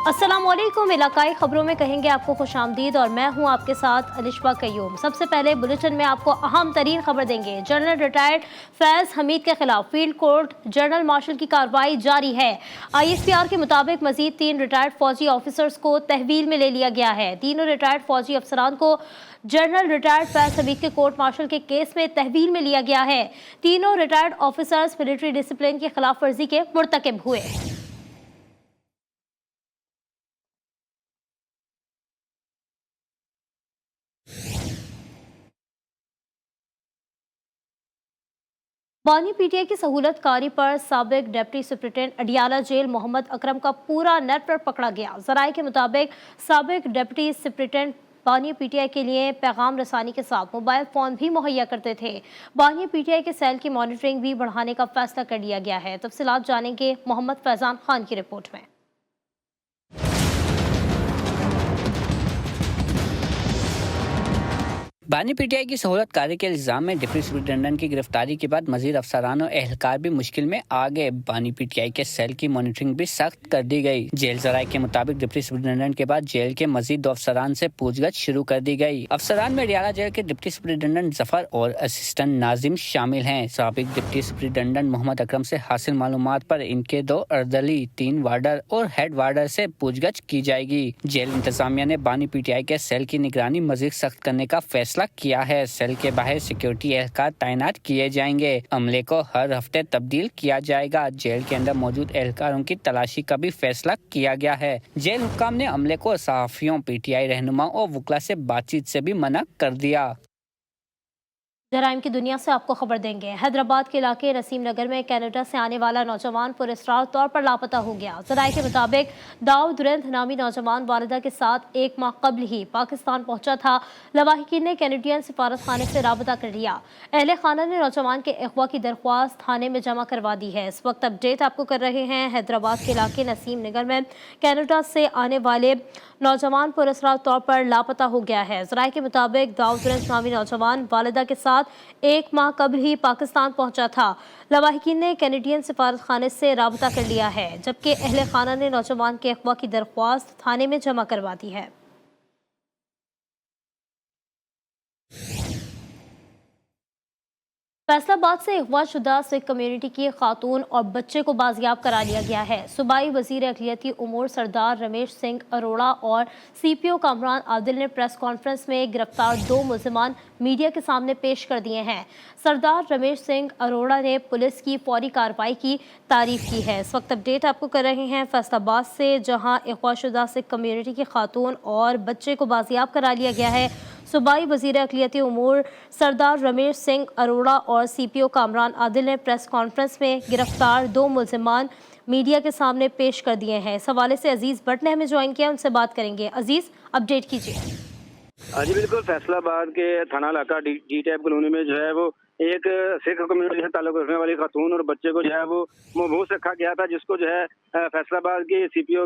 अस्सलाम वालेकुम। इलाकाई खबरों में कहेंगे आपको खुशामदीद और मैं हूं आपके साथ अलिशबा कयूम। सबसे पहले बुलेटिन में आपको अहम तरीन खबर देंगे। जनरल रिटायर्ड फैज हमीद के खिलाफ फील्ड कोर्ट जनरल मार्शल की कार्रवाई जारी है। ISPR के मुताबिक मजीद 3 रिटायर्ड फौजी ऑफिसर्स को तहवील में ले लिया गया है। तीनों रिटायर्ड फौजी अफसरान को जनरल रिटायर्ड फैज हमीद के कोर्ट मार्शल के केस में तहवील में लिया गया है। तीनों रिटायर्ड ऑफिसर्स मिलिट्री डिसिप्लिन की खिलाफ वर्जी के मुर्तकिब हुए। बानी PTI की सहूलत कारी पर साबिक deputy superintendent Adiala jail Mohammad Akram का पूरा नेटवर्क पकड़ा गया। जराये के मुताबिक साबिक डिप्टी सुप्रिटेंडेंट बानी PTI के लिए पैगाम रसानी के साथ मोबाइल फोन भी मुहैया करते थे। बानी PTI के सेल की मॉनिटरिंग भी बढ़ाने का फैसला कर लिया गया है। तफसीलात जानेंगे मोहम्मद फैजान खान की रिपोर्ट में। बानी PTI की सहूलत कारी के इल्जाम में डिप्टी सुप्रिटेंडेंट की गिरफ्तारी के बाद मजीद अफसरान और एहलकार भी मुश्किल में आ गए। बानी PTI के सेल की मॉनिटरिंग भी सख्त कर दी गई। जेल जराये के मुताबिक डिप्टी सुप्रिटेंडेंट के बाद जेल के मजीद 2 अफसरान से पूछगछ शुरू कर दी गई। अफसरान में अडियाला जेल के डिप्टी सुप्रिटेंडेंट जफर और असिस्टेंट नाजिम शामिल हैं। साबिक डिप्टी सुप्रिटेंडेंट मोहम्मद अकरम से हासिल मालूमात पर इनके 2 अर्दली, 3 वार्डर और हेड वार्डर से पूछगछ की जाएगी। जेल इंतजामिया ने बानी PTI के सेल की निगरानी मजीद सख्त करने का फैसला किया है। सेल के बाहर सिक्योरिटी एहलकार तैनात किए जाएंगे। अमले को हर हफ्ते तब्दील किया जाएगा। जेल के अंदर मौजूद एहलकारों की तलाशी का भी फैसला किया गया है। जेल हुक्काम ने अमले को सहाफियों, PTI रहनुमा और वकला से बातचीत से भी मना कर दिया। जराइम की दुनिया से आपको खबर देंगे। हैदराबाद के इलाके नसीम नगर में कनाडा से आने वाला नौजवान पुरस्कार तौर पर लापता हो गया। जराये के मुताबिक दाऊद दुरंत नामी नौजवान वालिदा के साथ 1 माह कबल ही पाकिस्तान पहुंचा था। लवाहिकीन ने कैनेडियन सिफारत खाने से राबता कर लिया। अहले खाना ने नौजवान के अगवा की दरख्वास्त थाने में जमा करवा दी है। इस वक्त अपडेट आपको कर रहे हैं। हैदराबाद के इलाके नसीम नगर में कनाडा से आने वाले नौजवान पुरस्कार तौर पर लापता हो गया है। जराये के मुताबिक दाऊद दुरंत नामी नौजवान वालिदा के साथ 1 माह कबल ही पाकिस्तान पहुंचा था। लवाहिकीन ने कैनेडियन सिफारत खाने से राबता कर लिया है, जबकि अहले खाना ने नौजवान के अगवा की दरख्वास्त थाने में जमा करवा दी है। फैसलाबाद से अगवा शुदा सिख कम्युनिटी की खातून और बच्चे को बाजियाब करा लिया गया है। सूबाई वजीर अक़लियती उमूर सरदार रमेश सिंह अरोड़ा और CPO कामरान आदिल ने प्रेस कॉन्फ्रेंस में गिरफ्तार 2 मुल्ज़िमान मीडिया के सामने पेश कर दिए हैं। सरदार रमेश सिंह अरोड़ा ने पुलिस की फौरी कार्रवाई की तारीफ की है। इस वक्त अपडेट आपको कर रहे हैं फैसलाबाद से, जहां अगवा शुदा सिख कम्युनिटी की खातून और बच्चे को बाजियाब करा लिया गया है। सूबाई वज़ीर अक़लियती उमूर सरदार रमेश सिंह अरोड़ा और CPO कामरान आदिल ने प्रेस कॉन्फ्रेंस में गिरफ्तार 2 मुल्ज़िमान मीडिया के सामने पेश कर दिए हैं। इस हवाले से अजीज़ भट्ट ने हमें ज्वाइन किया, उनसे बात करेंगे। अजीज़, अपडेट कीजिए। जी बिल्कुल, फैसलाबाद के थाना इलाका डी टैप कॉलोनी में जो है वो एक सिख कम्युनिटी से ताल्लुक रखने वाली खातून और बच्चे को जो है वो महबूस रखा गया था, जिसको जो है फैसलाबाद की CPO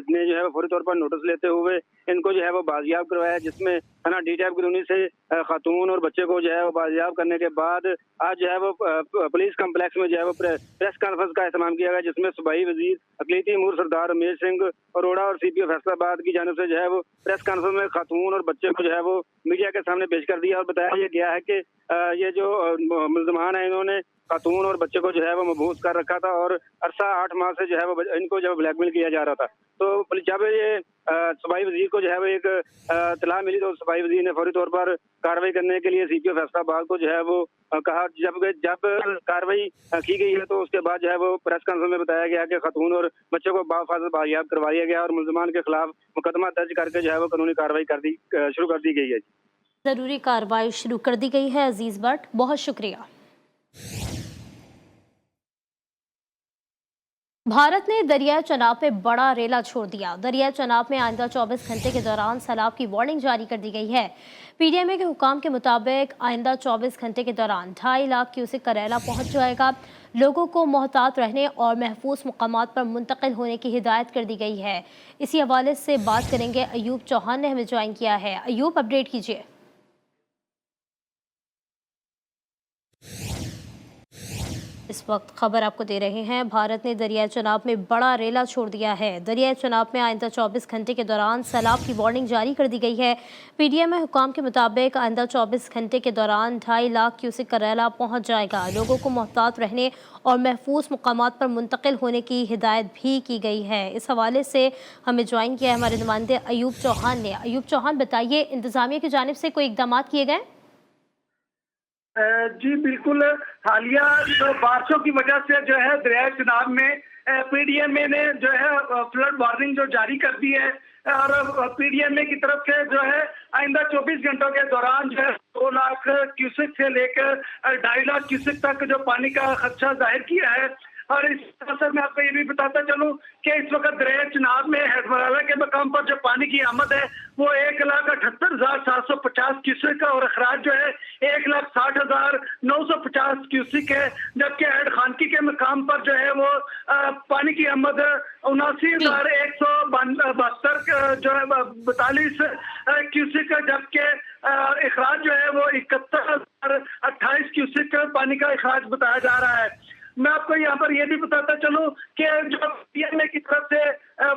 ने जो है वो फौरी तौर पर नोटिस लेते हुए इनको जो है वो बाजियाब करवाया, जिसमें थाना डी टैप कॉलोनी से खातून और बच्चे को जो है वो बाजियाब करने के बाद आज जो है वो पुलिस कम्प्लेक्स में जो है वो प्रेस कॉन्फ्रेंस का एहतमाम किया गया, जिसमें सूबाई वजीर अक़लियती उमूर सरदार रमेश सिंह अरोड़ा और CPO फैसलाबाद की जानिब से जो है वो प्रेस कॉन्फ्रेंस में खातून और बच्चे को जो है वो मीडिया के सामने पेश कर दिया और बताया गया है कि ये जो मुल्ज़िमान है इन्होंने खातून और बच्चे को जो है वो महबूस कर रखा था और अरसा 8 माह से जो है वो इनको जो ब्लैकमेल किया जा रहा था। तो जब ये सूबाई वजीर को जो है वो एक इत्तला मिली तो सूबाई वजीर ने फौरी तौर पर कार्रवाई करने के लिए CPO फैसलाबाद को जो है वो कहा। जब कार्रवाई की गई है तो उसके बाद जो है वो प्रेस कॉन्फ्रेंस में बताया गया कि खातून और बच्चे को बाजियाब करवा दिया गया और मुल्ज़िमान के खिलाफ मुकदमा दर्ज करके जो है वो कानूनी कार्रवाई शुरू कर दी गई है। ज़रूरी कार्रवाई शुरू कर दी गई है। अजीज़ भट्ट, बहुत शुक्रिया। भारत ने दरिया चनाब में बड़ा रेला छोड़ दिया। दरिया चनाब में आइंदा 24 घंटे के दौरान सैलाब की वार्निंग जारी कर दी गई है। PDMA के हुकाम के मुताबिक आइंदा 24 घंटे के दौरान 2.5 लाख क्यूसेक का रेला पहुंच जाएगा। लोगों को मोहतात रहने और महफूज मुकामात पर मुंतकिल होने की हिदायत कर दी गई है। इसी हवाले से बात करेंगे। अयूब चौहान ने हमें ज्वाइन किया है। अयूब, अपडेट कीजिए। इस वक्त खबर आपको दे रहे हैं। भारत ने दरियाई चनाब में बड़ा रेला छोड़ दिया है। दरियाई चनाब में आइंदा 24 घंटे के दौरान सैलाब की वार्निंग जारी कर दी गई है। पीडीएम हुकाम के मुताबिक आइंदा 24 घंटे के दौरान 2.5 लाख क्यूसेक का रेला पहुंच जाएगा। लोगों को मोहतात रहने और महफूज मुकामात पर मुंतकिल होने की हिदायत भी की गई है। इस हवाले से हमें ज्वाइन किया है हमारे नुमाइंदे अयूब चौहान ने। अयूब चौहान, बताइए, इंतजामिया की जानिब से कोई इकदाम किए गए? जी बिल्कुल, हालिया बारिशों की वजह से जो है दरियाई चनाब में पीडीएमए ने जो है फ्लड वार्निंग जो जारी कर दी है और पीडीएमए की तरफ से जो है आइंदा 24 घंटों के दौरान जो है 2 लाख क्यूसेक से लेकर 2.5 लाख क्यूसेक तक जो पानी का खदशा जाहिर किया है। और इस अवसर में आपको ये भी बताता चलूं कि इस वक्त दरिया चनाब में हेडमराला के मकाम पर जो पानी की आमद है वो 1,78,750 क्यूसेक और अखराज जो है 1,60,950 क्यूसेक है, जबकि हेड खानकी के मकाम पर जो है वो पानी की आमद 79,172 जो है 42 क्यूसेक है, जबकि अखराज जो है वो 71,028 क्यूसेक पानी का अखराज बताया जा रहा है। मैं आपको यहाँ पर यह भी बताता चलूं कि जो पीएमए की तरफ से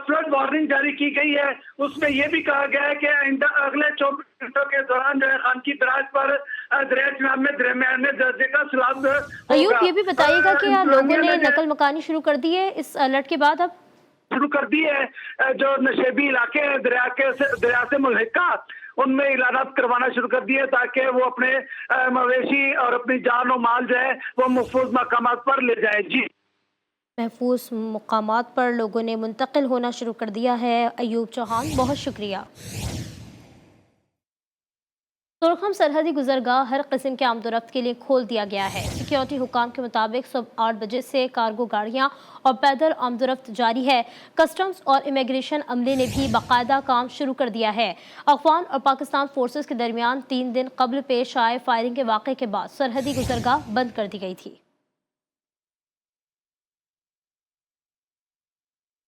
फ्लड वार्निंग जारी की गई है उसमें यह भी कहा गया है कि अगले 24 घंटों के दौरान जो है खानकी दराज पर दरिया चनाब में दरमियाने दर्जे का सैलाब अयूब, ये भी बताइएगा कि लोगों ने नकल मकानी शुरू कर दी है इस अलर्ट के बाद? अब शुरू कर दी है। जो नशेबी इलाके हैं दरिया से मुल्हिका, उनमें इलानात करवाना शुरू कर दिए ताकि वो अपने मवेशी और अपनी जान और माल जो है वो महफूज मकामात पर ले जाए। जी, महफूज मुकामात पर लोगों ने मुंतकिल होना शुरू कर दिया है। अयूब चौहान, बहुत शुक्रिया। तुरखम सरहदी गुजरगाह हर किस्म के आमदोरफ्त के लिए खोल दिया गया है। सिक्योरिटी हुकाम के मुताबिक सुबह 8 बजे से कार्गो गाड़ियां और पैदल आमदोरफ्त जारी है। कस्टम्स और इमिग्रेशन अमले ने भी बाकायदा काम शुरू कर दिया है। अफगान और पाकिस्तान फोर्सेस के दरमियान 3 दिन कबल पेश आए फायरिंग के वाक़े के बाद सरहदी गुजरगाह बंद कर दी गई थी।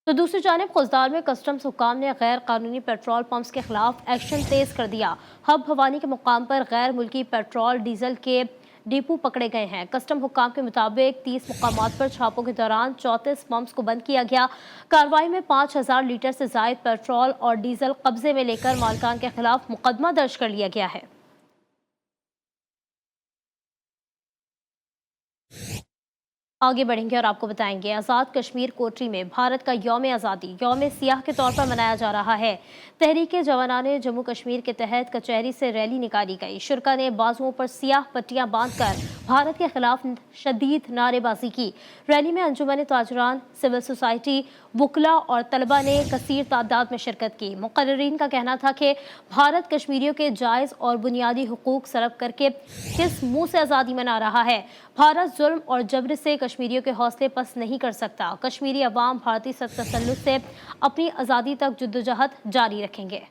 तो दूसरी जानिब खुजदार में कस्टम्स हुकाम ने गैर कानूनी पेट्रोल पंप्स के खिलाफ एक्शन तेज कर दिया। हब भवानी के मुकाम पर गैर मुल्की पेट्रोल डीजल के डिपो पकड़े गए हैं। कस्टम हुकाम के मुताबिक 30 मुकामात पर छापों के दौरान 34 पंप्स को बंद किया गया। कार्रवाई में 5,000 लीटर से जायद पेट्रोल और डीजल कब्जे में लेकर मालकान के खिलाफ मुकदमा दर्ज कर लिया गया है। आगे बढ़ेंगे और आपको बताएंगे, आज़ाद कश्मीर कोटरी में भारत का यौम आज़ादी यौम सियाह के तौर पर मनाया जा रहा है। तहरीक जवानाने जम्मू कश्मीर के तहत कचहरी से रैली निकाली गई। शुरका ने बाजुओं पर सियाह पट्टियां बांधकर भारत के खिलाफ शदीद नारेबाजी की। रैली में अंजुमन ताजरान, सिविल सोसाइटी, वकला और तलबा ने कसीर तादाद में शिरकत की। मुकर्रिरीन का कहना था कि भारत कश्मीरियों के जायज़ और बुनियादी हुकूक सलब करके किस मुंह से आज़ादी मना रहा है। भारत जुल्म और जबर से कश्मीरियों के हौसले पस्त नहीं कर सकता। कश्मीरी अवाम भारतीय तसल्लुत से अपनी आज़ादी तक जद्दोजहद जारी रखेंगे।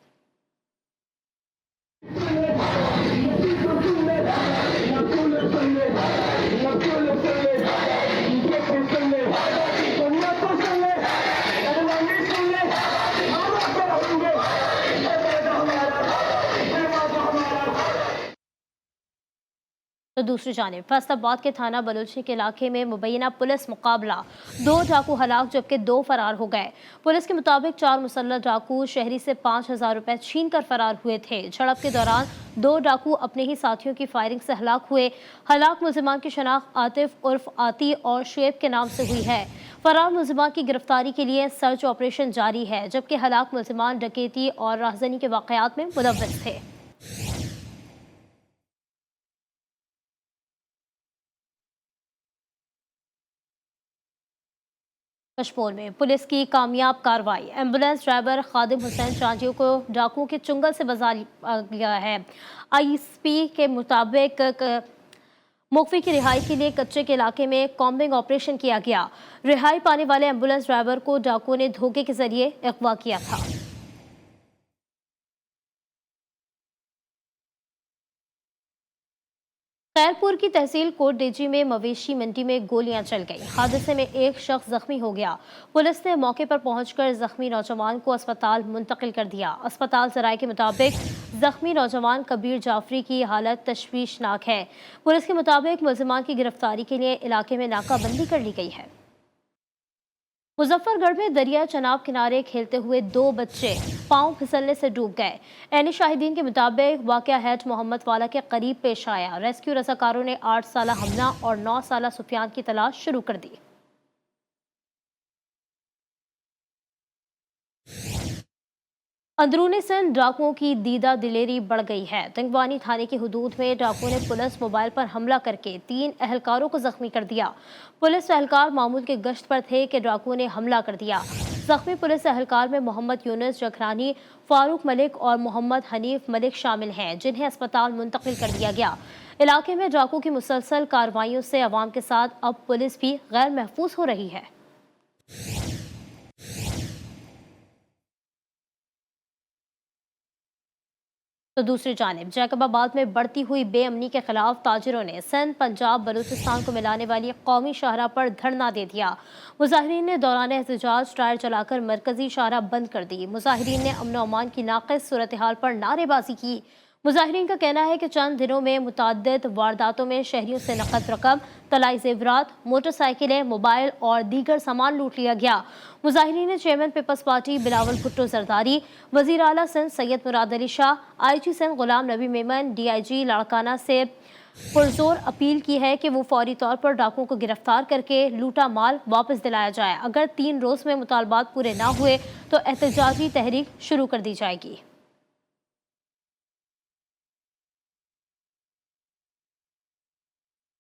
तो दूसरी जानिब फैसलाबाद के थाना बलूची के इलाके में मुबैना पुलिस मुकाबला, 2 डाकू हलाक जबकि 2 फरार हो गए। पुलिस के मुताबिक 4 मुसल्लह डाकू शहरी से 5,000 रुपए छीन कर फरार हुए थे। झड़प के दौरान 2 डाकू अपने ही साथियों की फायरिंग से हलाक हुए। हलाक मुलजिमान की शनाख्त आतिफ उर्फ आती और शुएब के नाम से हुई है। फरार मुलजिमान की गिरफ्तारी के लिए सर्च ऑपरेशन जारी है, जबकि हलाक मुलजिमान डकैती और राहजनी के वाकयात में मुलव्वस थे। कशमोल में पुलिस की कामयाब कार्रवाई, एम्बुलेंस ड्राइवर खादिम हुसैन चांजियों को डाकुओं के चुंगल से बचा लिया है। आईएसपी के मुताबिक मुखफी की रिहाई के लिए कच्चे के इलाके में कॉम्बिंग ऑपरेशन किया गया। रिहाई पाने वाले एम्बुलेंस ड्राइवर को डाकुओं ने धोखे के जरिए अगवा किया था। खैरपुर की तहसील कोटडेजी में मवेशी मंडी में गोलियां चल गई। हादसे में एक शख्स जख्मी हो गया। पुलिस ने मौके पर पहुंचकर जख्मी नौजवान को अस्पताल मुंतकिल कर दिया। अस्पताल जराये के मुताबिक जख्मी नौजवान कबीर जाफरी की हालत तशवीशनाक है। पुलिस के मुताबिक मुलजिमान की गिरफ्तारी के लिए इलाके में नाकाबंदी कर ली गई है। मुजफ्फरगढ़ में दरिया चनाब किनारे खेलते हुए 2 बच्चे पांव फिसलने से डूब गए। ऐनी शाहिदीन के मुताबिक वाकया हैट मोहम्मद वाला के करीब पेश आया। रेस्क्यू रसाकारों ने 8 साला हमना और 9 साला सुफियान की तलाश शुरू कर दी। अंदरूनी सिंध डाकुओं की दीदा दिलेरी बढ़ गई है। तंगवानी थाने की हुदूद में डाकुओं ने पुलिस मोबाइल पर हमला करके 3 एहलकारों को जख्मी कर दिया। पुलिस एहलकार मामूल के गश्त पर थे कि डाकुओं ने हमला कर दिया। जख्मी पुलिस एहलकार में मोहम्मद यूनुस जखरानी, फारूक मलिक और मोहम्मद हनीफ मलिक शामिल हैं, जिन्हें अस्पताल मुंतकिल कर दिया गया। इलाके में डाकुओं की मुसलसल कार्रवाइयों से अवाम के साथ अब पुलिस भी गैर महफूज हो रही है। तो दूसरी जानिब जैकबाबाद में बढ़ती हुई बेअमनी के खिलाफ ताजिरों ने सिंध, पंजाब, बलूचिस्तान को मिलाने वाली कौमी शाहराह पर धरना दे दिया। मुजाहिरीन ने दौरान एहतजाज टायर जलाकर मरकजी शाहराह बंद कर दी। मुजाहिरीन ने अमन और अमान की नाक़िस सूरत हाल पर नारेबाजी की। मुजाहिरीन का कहना है कि चंद दिनों में मुतअद्दिद वारदातों में शहरियों से नकद रकम, तलाई जेवरात, मोटरसाइकिलें, मोबाइल और दीगर सामान लूट लिया गया। मुजाहिरीन ने चेयरमैन पीपल्स पार्टी बिलावल भुट्टो जरदारी, वजीर आला सिंध सैयद मुराद अली शाह, IG सिंध गुलाम नबी मेमन, DIG लाड़काना से पुरजोर अपील की है कि वो फौरी तौर पर डाकुओं को गिरफ्तार करके लूटा माल वापस दिलाया जाए। अगर 3 रोज में मुतालबात पूरे ना हुए तो एहतजाजी तहरीक शुरू कर दी जाएगी।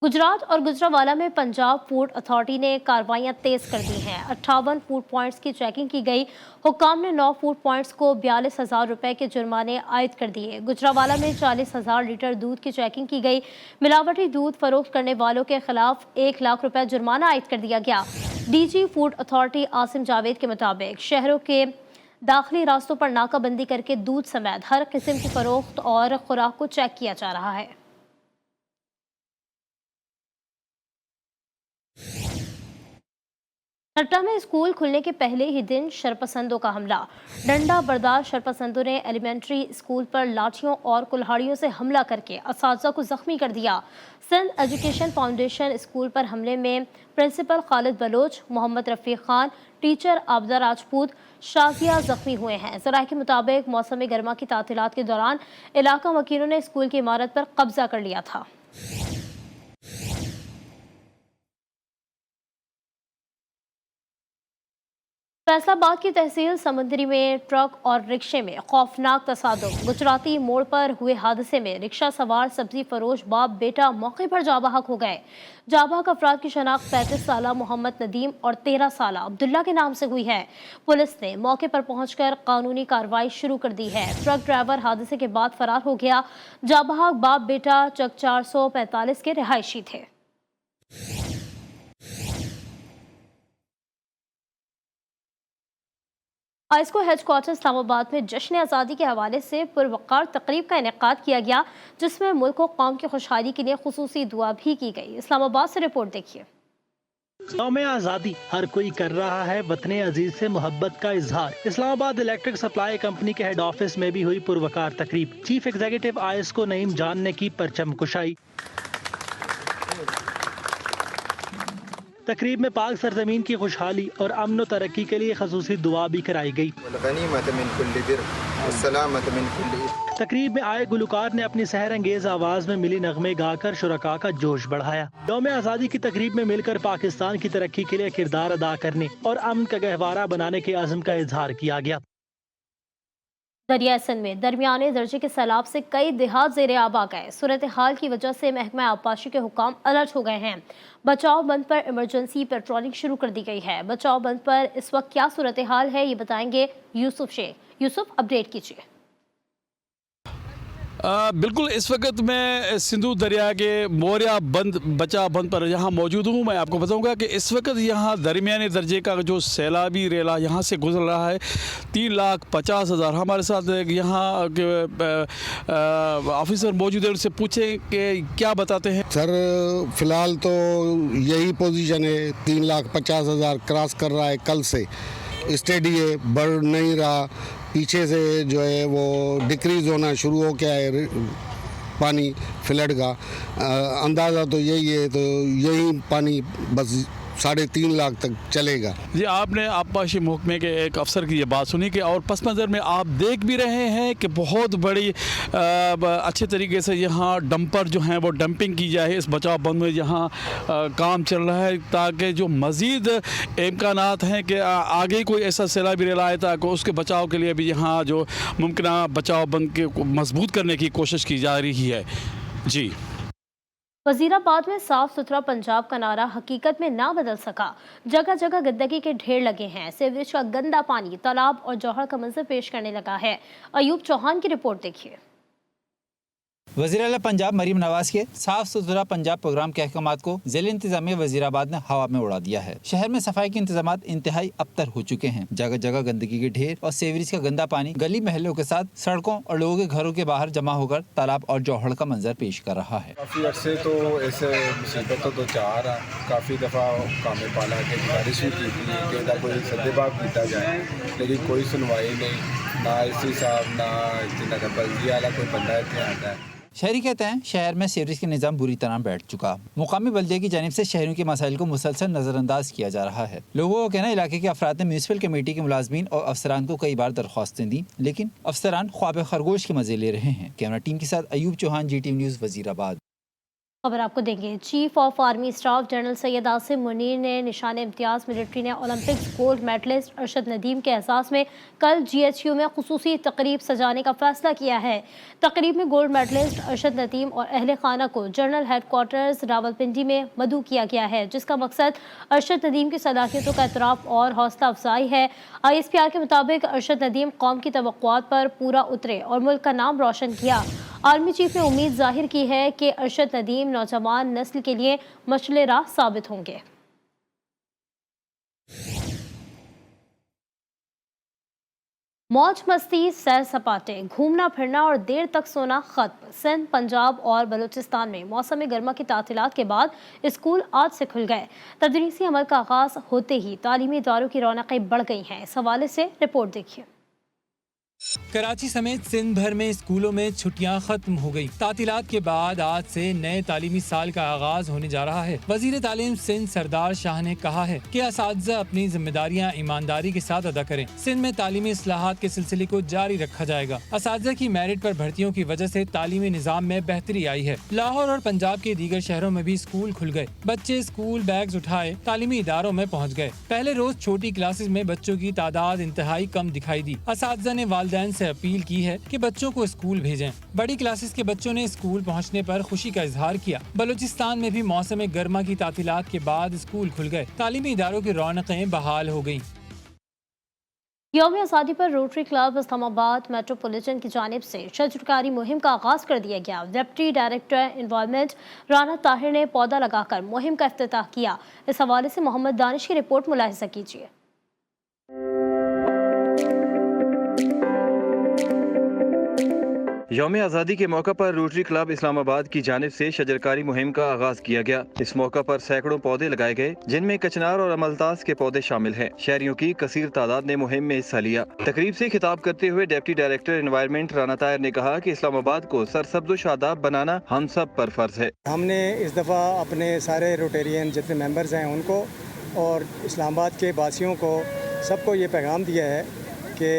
गुजरात और गुजरावाला में पंजाब फूड अथॉरिटी ने कार्रवाइयां तेज कर दी हैं। 58 फूड पॉइंट्स की चेकिंग की गई। हुक्काम ने 9 फूड पॉइंट्स को 42,000 रुपए के जुर्माने आयद कर दिए। गुजरावाला में 40,000 लीटर दूध की चेकिंग की गई। मिलावटी दूध फरोख्त करने वालों के खिलाफ 1 लाख रुपए जुर्माना आयद कर दिया गया। DG food authority Asim Javed के मुताबिक शहरों के दाखिली रास्तों पर नाकाबंदी करके दूध समेत हर किस्म की फरोख्त और खुराक को चेक किया जा रहा है। नट्टा में स्कूल खुलने के पहले ही दिन शरपसंदों का हमला। डंडा बर्दार शरपसंदों ने एलिमेंट्री स्कूल पर लाठियों और कुल्हाड़ियों से हमला करके असातिज़ा को जख्मी कर दिया। सिंध एजुकेशन फाउंडेशन स्कूल पर हमले में प्रिंसिपल खालिद बलोच, मोहम्मद रफ़ीक खान, टीचर आबदा राजपूत, शाजिया जख्मी हुए हैं। ज़राए के मुताबिक मौसम गर्मा की तातीलात के दौरान इलाका वकीलों ने स्कूल की इमारत पर कब्जा कर लिया था। फैसलाबाद की तहसील समंदरी में ट्रक और रिक्शे में खौफनाक तसादुम। गुजराती मोड़ पर हुए हादसे में रिक्शा सवार सब्जी फरोश बाप बेटा मौके पर जाँ बहक हो गए। जाँ बहक अफराद की शनाख्त 35 साला मोहम्मद नदीम और 13 साला अब्दुल्ला के नाम से हुई है। पुलिस ने मौके पर पहुंचकर कानूनी कार्रवाई शुरू कर दी है। ट्रक ड्राइवर हादसे के बाद फरार हो गया। जाँ बहक बाप बेटा चक 445 के रिहायशी थे। आइस्को हेडक्वार्टर इस्लामाबाद में जश्न आज़ादी के हवाले से पुरवकार तकरीब का इनेकाद किया गया, जिसमें मुल्क और कौम की खुशहाली के लिए खुसूसी दुआ भी की गई। इस्लामाबाद से रिपोर्ट देखिए। यौम आज़ादी हर कोई कर रहा है वतने अजीज से मोहब्बत का इजहार। इस्लामाबाद इलेक्ट्रिक सप्लाई कंपनी के हेड ऑफिस में भी हुई पुरवकार तकरीब। चीफ एग्जीक्यूटिव आइस्को नईम जान ने की परचम कुशाई। तकरीब में पाक सरजमीन की खुशहाली और अमन व तरक्की के लिए खसूसी दुआ भी कराई गई। तकरीब में आए गुलकार ने अपनी सहर अंगेज आवाज में मिली नगमे गाकर शुरका का जोश बढ़ाया। यौम आज़ादी की तकरीब में मिलकर पाकिस्तान की तरक्की के लिए किरदार अदा करने और अमन का गहवारा बनाने के अज़्म का इजहार किया गया। दरिया सिंध में दरमियाने दर्जे के सैलाब से कई देहात ज़ेरे आब आ गए। सूरत हाल की वजह से महकमा आबपाशी के हुक्काम अलर्ट हो गए हैं। बचाव बंद पर इमरजेंसी पेट्रोलिंग शुरू कर दी गई है। बचाव बंद पर इस वक्त क्या सूरत हाल है, ये बताएंगे यूसुफ शेख। यूसुफ, अपडेट कीजिए। बिल्कुल इस वक्त मैं सिंधु दरिया के मोरिया बंद बचा बंद पर यहाँ मौजूद हूँ। मैं आपको बताऊँगा कि इस वक्त यहाँ दरमियाने दर्जे का जो सैलाबी रेला यहाँ से गुजर रहा है। 3,50,000। हमारे साथ यहाँ के ऑफिसर मौजूद है, उनसे पूछें कि क्या बताते हैं। सर फ़िलहाल तो यही पोजीशन है, 3,50,000 क्रॉस कर रहा है। कल से स्टेडी है, बढ़ नहीं रहा। पीछे से जो है वो डिक्रीज़ होना शुरू हो गया है पानी फ्लड का। अंदाज़ा तो यही है, तो यही पानी बस 3.5 लाख तक चलेगा। जी, आपने आबपाशी महकमे के एक अफसर की ये बात सुनी कि और पस मंज़र में आप देख भी रहे हैं कि बहुत बड़ी अच्छे तरीके से यहाँ डंपर जो हैं वो डंपिंग की जाए। इस बचाव बंद में यहाँ काम चल रहा है ताकि जो मज़ीद इम्कानात हैं कि आगे कोई ऐसा सैलाबी रेला आए ताकि उसके बचाव के लिए भी यहाँ जो मुमकिन बचाव बंद के मजबूत करने की कोशिश की जा रही है। जी, वजीराबाद में साफ सुथरा पंजाब का नारा हकीकत में ना बदल सका। जगह जगह गंदगी के ढेर लगे हैं। सीवरेज का गंदा पानी तालाब और जौहर का मंजर पेश करने लगा है। अयूब चौहान की रिपोर्ट देखिए। वज़ीर-ए-आला पंजाब मरीम नवाज के साफ सुथरा पंजाब प्रोग्राम के अहकामात को ज़िला इंतजामिया वज़ीराबाद ने हवा में उड़ा दिया है। शहर में सफाई के इंतजामात इंतहाई अबतर हो चुके हैं। जगह जगह गंदगी के ढेर और सीवरेज का गंदा पानी गली महलों के साथ सड़कों और लोगों के घरों के बाहर जमा होकर तालाब और जौहड़ का मंजर पेश कर रहा है। काफ़ी अर्से तो ऐसे मुसीबत तो चार आ काफ़ी दफ़ा कामे पाला के गुजारिश भी की थी कि कोई सद्देबाब किया जाए, लेकिन कोई सुनवाई नहीं। ना एसपी साहब ना नगर बल्दी वाला कोई बंदा इतने आता है। शहरी कहते हैं शहर में सीवरेज का निज़ाम बुरी तरह बैठ चुका। मुकामी बल्दिया की जानिब से शहरों के मसाइल को मुसलसल नज़रअंदाज किया जा रहा है। लोगों का कहना इलाके के अफराद ने म्यूनसिपल कमेटी के मुलाजमीन और अफसरान को कई बार दरख्वास्तें दी, लेकिन अफसरान ख्वाब खरगोश के मजे ले रहे हैं। कैमरा टीम के साथ अयूब चौहान, GTV न्यूज़, वज़ीराबाद। खबर आपको देंगे। Chief of army staff general Syed Asim Munir ने निशान इम्तियाज़ मिलिट्री ने Olympics gold medalist Arshad Nadeem के एहसास में कल GHU में खुसूसी तकरीब सजाने का फैसला किया है। तकरीब में गोल्ड मेडलिस्ट अरशद नदीम और अहले खाना को जनरल हेडक्वार्टर्स रावलपिंडी में मदऊ किया गया है, जिसका मकसद अरशद नदीम की सलाहियतों का एतराफ़ और हौसला अफजाई है। ISPR के मुताबिक अरशद नदीम कौम की तवक्कुआत पर पूरा उतरे और मुल्क का नाम रोशन किया। आर्मी चीफ ने उम्मीद जाहिर की है कि अरशद नदीम नौजवान नस्ल के लिए मशअल राह साबित होंगे। मौज मस्ती, सैर सपाटे, घूमना फिरना और देर तक सोना खत्म। सिंध, पंजाब और बलूचिस्तान में मौसम गर्मा की तातीलात के बाद स्कूल आज से खुल गए। तदरीसी अमल का आगाज होते ही तालीमी इदारों की रौनकें बढ़ गई हैं। इस हवाले से रिपोर्ट देखिए। कराची समेत सिंध भर में स्कूलों में छुट्टियां खत्म हो गई। तातीलात के बाद आज से नए तालीमी साल का आगाज होने जा रहा है। वजीर तालीम सिंध सरदार शाह ने कहा है कि असातिज़ा अपनी जिम्मेदारियां ईमानदारी के साथ अदा करें। सिंध में तालीमी इस्लाहात के सिलसिले को जारी रखा जाएगा। असातिज़ा की मेरिट पर भर्तियों की वजह से तालीमी निज़ाम में बेहतरी आई है। लाहौर और पंजाब के दीगर शहरों में भी स्कूल खुल गए। बच्चे स्कूल बैग्स उठाए तालीमी इदारों में पहुँच गए। पहले रोज छोटी क्लासेज में बच्चों की तादाद इंतहाई कम दिखाई दी। असातिज़ा ने वालिदैन से अपील की है कि बच्चों को स्कूल भेजें। बड़ी क्लासेस के बच्चों ने स्कूल पहुंचने पर खुशी का इजहार किया। बलूचिस्तान में भी मौसम गर्मा की तातीलात के बाद स्कूल खुल गए। तालीमी इदारों की रौनकें बहाल हो गईं। यौम आज़ादी पर रोटरी क्लब इस्लामाबाद मेट्रोपॉलिटन की जानिब से शजरकारी मुहिम का आगाज कर दिया गया। Deputy director environment Rana Tahir ने पौधा लगाकर मुहिम का इफ्तिताह किया। इस हवाले से मोहम्मद दानिश की रिपोर्ट मुलाहिजा कीजिए। यौम आज़ादी के मौका पर रोटरी क्लब इस्लामाबाद की जानिब से शजरकारी मुहिम का आगाज किया गया। इस मौका पर सैकड़ों पौधे लगाए गए, जिनमें कचनार और अमलतास के पौधे शामिल हैं। शहरियों की कसीर तादाद ने मुहिम में हिस्सा लिया। तकरीब से खिताब करते हुए deputy director environment Rana Tahir ने कहा कि इस्लामाबाद को सरसब्ज़ शादाब बनाना हम सब पर फर्ज है। हमने इस दफ़ा अपने सारे रोटेरियन जितने मेंबर्स हैं उनको और इस्लामाबाद के वासियों को सबको ये पैगाम दिया है कि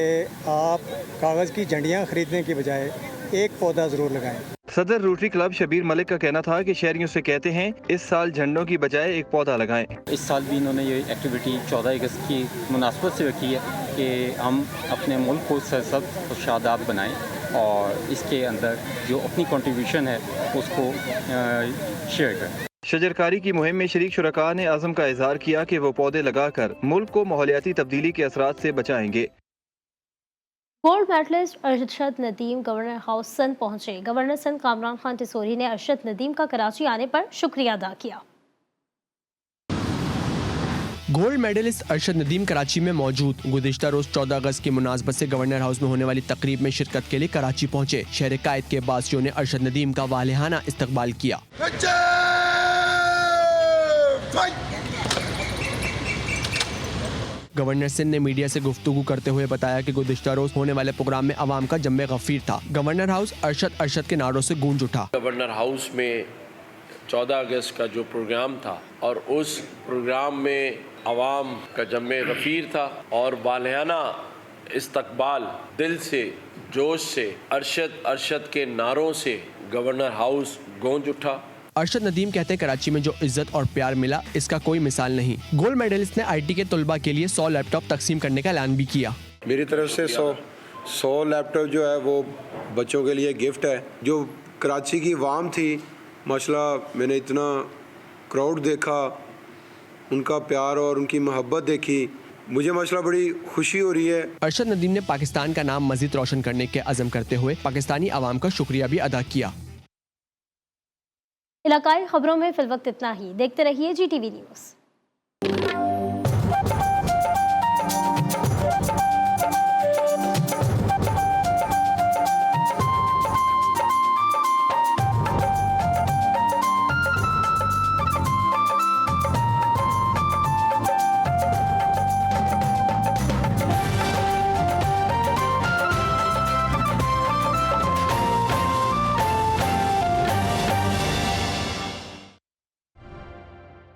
आप कागज़ की झंडियाँ खरीदने की बजाय एक पौधा जरूर लगाएं। सदर रोटरी क्लब शबीर मलिक का कहना था कि शहरियों से कहते हैं इस साल झंडों की बजाय एक पौधा लगाएं। इस साल भी इन्होंने ये एक्टिविटी 14 अगस्त की मुनासबत से रखी है कि हम अपने मुल्क को सरसब्ज़ और शादाब बनाएं और इसके अंदर जो अपनी कंट्रीब्यूशन है उसको शेयर करें। शजरकारी की मुहिम में शरीक शुरका ने आज़म का इजहार किया कि वो पौधे लगाकर मुल्क को माहौलियाती तब्दीली के असरात से बचाएंगे। Gold medalist Arshad Nadeem governor house Sindh पहुंचे। गवर्नर सिंध कामरान खान टिसोरी ने अरशद नदीम का कराची आने पर शुक्रिया अदा किया। गोल्ड मेडलिस्ट अरशद नदीम कराची में मौजूद। गुज़िश्ता रोज 14 अगस्त की मुनासबत से गवर्नर हाउस में होने वाली तकरीब में शिरकत के लिए कराची पहुंचे। शहर कायद के बासियों ने अरशद नदीम का वालिहाना इस्तकबाल किया। गवर्नर सिंध ने मीडिया से गुफ्तगू करते हुए बताया कि गुज़िश्ता रोज होने वाले प्रोग्राम में अवाम का जम्मे गफीर था। गवर्नर हाउस अरशद के नारों से गूंज उठा। गवर्नर हाउस में 14 अगस्त का जो प्रोग्राम था और उस प्रोग्राम में अवाम का जम्मे गफीर था और वालिहाना इस्तकबाल दिल से जोश से अरशद के नारों से गवर्नर हाउस गूंज उठा। अरशद नदीम कहते हैं कराची में जो इज्जत और प्यार मिला इसका कोई मिसाल नहीं। गोल्ड मेडलिस्ट ने IT के तलबा के लिए 100 लैपटॉप तकसीम करने का ऐलान भी किया। मेरी तरफ से 100 लैपटॉप जो है वो बच्चों के लिए गिफ्ट है। जो कराची की आवाम थी माशाल्लाह, मैंने इतना क्राउड देखा, उनका प्यार और उनकी मोहब्बत देखी, मुझे माशाल्लाह बड़ी खुशी हो रही है। अरशद नदीम ने पाकिस्तान का नाम मजीद रोशन करने के अज़म करते हुए पाकिस्तानी आवाम का शुक्रिया भी अदा किया। इलाकाई खबरों में फिलवक्त इतना ही। देखते रहिए GTV न्यूज़।